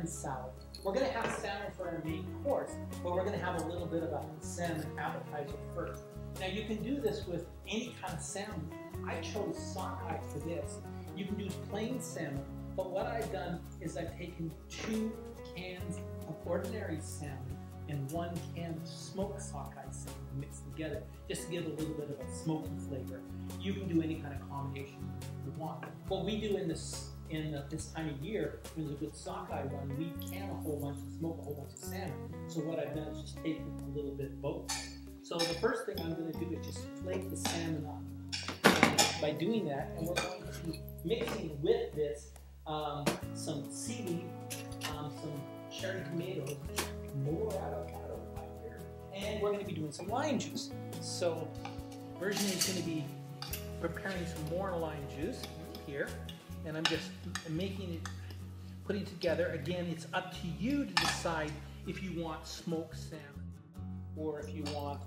salmon salad. We're going to have salmon for our main course, but we're going to have a little bit of a salmon appetizer first. Now you can do this with any kind of salmon. I chose sockeye for this. You can do plain salmon, but what I've done is I've taken 2 cans of ordinary salmon and 1 can of smoked sockeye salmon mixed together, just to give a little bit of a smoky flavor. You can do any kind of combination you want. What we do in this time of year, when there's a good sockeye one, we can a whole bunch and smoke a whole bunch of salmon. So what I've done is just taken a little bit of both. So the first thing I'm going to do is just flake the salmon up. And by doing that, and we're going to be mixing with this some seaweed, some cherry tomatoes, more avocado right here, and we're going to be doing some lime juice. So Virginie is going to be preparing some more lime juice here, and I'm just putting it together. Again, it's up to you to decide if you want smoked salmon or if you want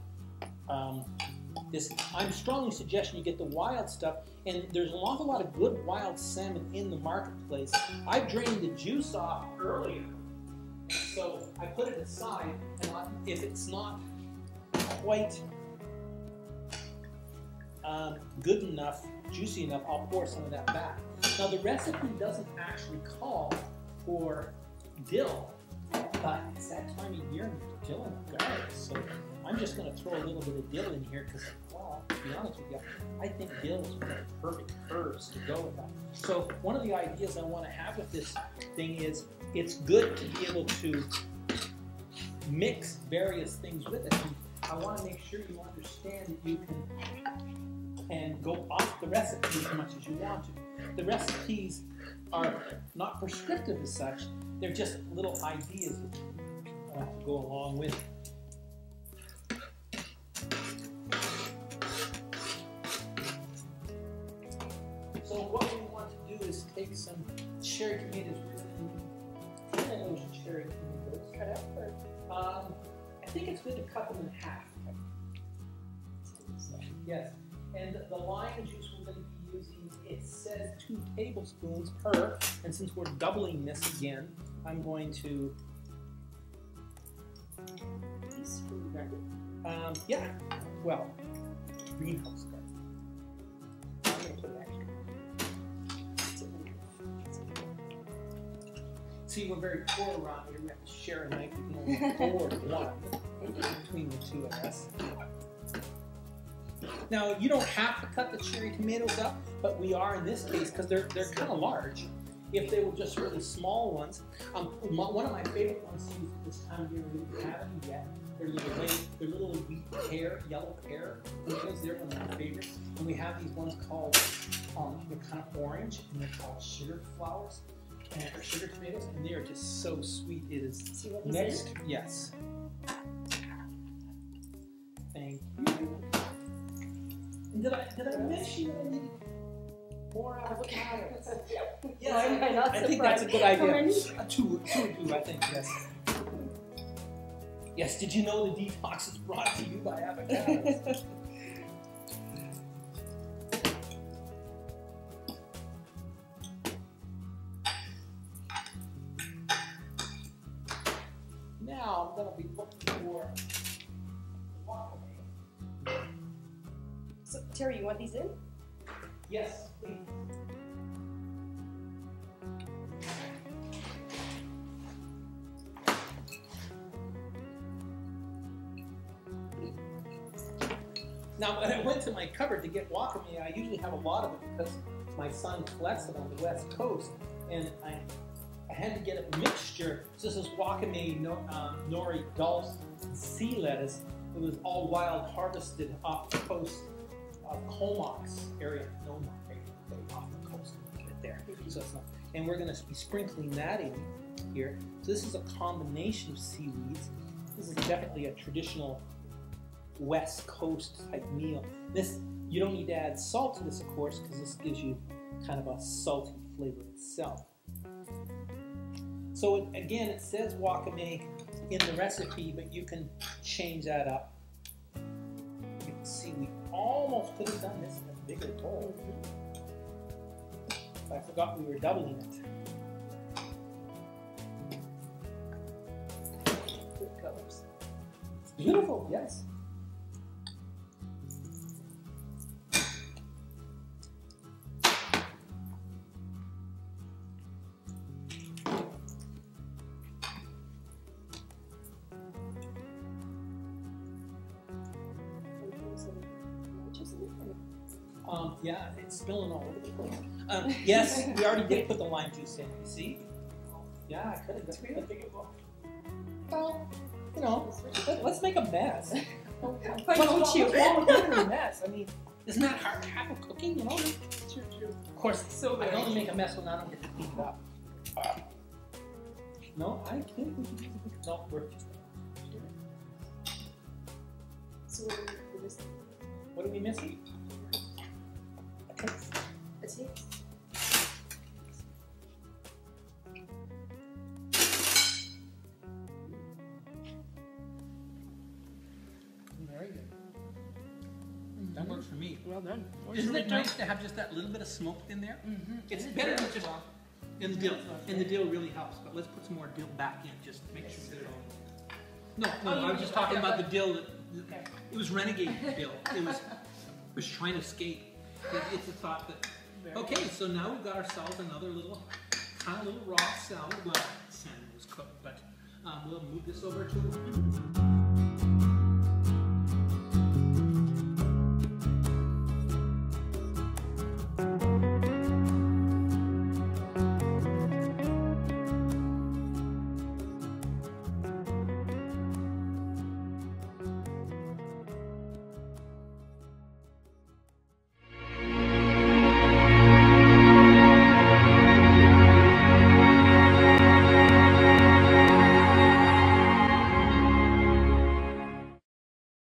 this. I'm strongly suggesting you get the wild stuff, and there's an awful lot of good wild salmon in the marketplace. I drained the juice off earlier, so I put it aside, and if it's not quite good enough, juicy enough, I'll pour some of that back. Now the recipe doesn't actually call for dill, but it's that time of year with dill and garlic, so I'm just going to throw a little bit of dill in here because, well, to be honest with you, I think dill is one of the perfect herbs to go with that. So one of the ideas I want to have with this thing is it's good to be able to mix various things with it. And I want to make sure you understand that you can go off the recipe as much as you want to. The recipes are not prescriptive as such, they're just little ideas that go along with it. So what we want to do is take some cherry tomatoes. We're going to use cherry tomatoes. Cut out first. I think it's good to cut them in half. Yes. And the lime juice we're going to be using, it says 2 tablespoons per. And since we're doubling this again, I'm going to. These food garden? Yeah. Well, greenhouse garden. I'm going to put it extra. See, we're very poor around here. We have to share a knife. We can only afford one between the two of us. Now, you don't have to cut the cherry tomatoes up, but we are in this case because they're kind of large. If they were just really small ones, one of my favorite ones to use at this time of year, we haven't yet. They're little wheat pear, yellow pear tomatoes. They're one of my favorites. And we have these ones called, they're kind of orange, and they're called sugar flowers. Or sugar tomatoes, and they are just so sweet. It is next. Yes. Thank you. And did I mention that I needed more avocados? Yes, I think that's a good idea. Two, I think. Yes. Yes. Did you know the Dtox is brought to you by avocados? Now I'm going to be looking for guacamole. So, Terry, you want these in? Yes, please. Now, when I went to my cupboard to get guacamole, I usually have a lot of it because my son collects it on the West Coast, and I had to get a mixture. So this is guacamole, nori, dulse, sea lettuce. It was all wild, harvested off the coast of Comox area. No, not off the coast, right there. So it's not, and we're going to be sprinkling that in here. So this is a combination of seaweeds. This is definitely a traditional West Coast type meal. This, you don't need to add salt to this, of course, because this gives you kind of a salty flavor itself. So again, it says wakame in the recipe, but you can change that up. You can see we almost could have done this in a bigger bowl. I forgot we were doubling it. Beautiful, yes. Yeah, it's spilling all over the place. Yes, we already did put the lime juice in, you see? Yeah, I could have done it. Well, you know, let's make a mess. Why don't you? A mess. I mean, isn't that half of cooking, you know? True. Of course, So I only make a mess when I don't get to clean it up. No, I think we can use a big no, we're just. So what are we missing? What are we missing? A taste. Very good. That works for me. Well done. Isn't it nice to have just that little bit of smoke in there? Mm-hmm. It's better than just in the dill. And the dill really helps. But let's put some more dill back in just to make sure that it all. No, I was just talking about the dill. It was renegade dill. It was trying to escape. It's a thought that. Okay, so now we've got ourselves another little raw salad. Well, salmon was cooked, but we'll move this over to.